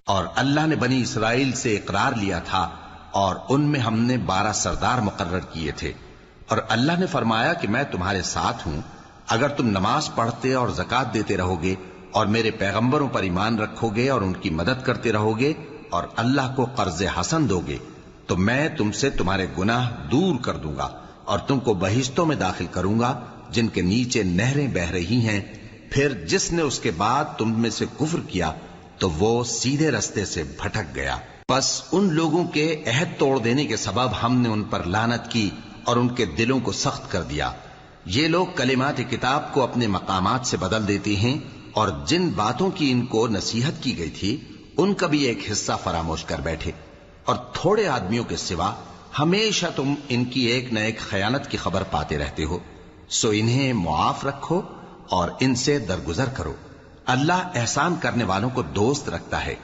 اور اللہ نے بنی اسرائیل سے اقرار لیا تھا اور ان میں ہم نے 12 سردار مقرر کیے تھے، اور اللہ نے فرمایا کہ میں تمہارے ساتھ ہوں اگر تم نماز پڑھتے اور زکوٰۃ دیتے رہو گے اور میرے پیغمبروں پر ایمان رکھو گے اور ان کی مدد کرتے رہو گے اور اللہ کو قرض حسن دو گے تو میں تم سے تمہارے گناہ دور کر دوں گا اور تم کو بہشتوں میں داخل کروں گا جن کے نیچے نہریں بہ رہی ہیں۔ پھر جس نے اس کے بعد تم میں سے کفر کیا تو وہ سیدھے رستے سے بھٹک گیا۔ بس ان لوگوں کے عہد توڑ دینے کے سبب ہم نے ان پر لعنت کی اور ان کے دلوں کو سخت کر دیا۔ یہ لوگ کلمات کتاب کو اپنے مقامات سے بدل دیتے ہیں اور جن باتوں کی ان کو نصیحت کی گئی تھی ان کا بھی ایک حصہ فراموش کر بیٹھے، اور تھوڑے آدمیوں کے سوا ہمیشہ تم ان کی ایک نہ ایک خیانت کی خبر پاتے رہتے ہو، سو انہیں معاف رکھو اور ان سے درگزر کرو۔ اللہ احسان کرنے والوں کو دوست رکھتا ہے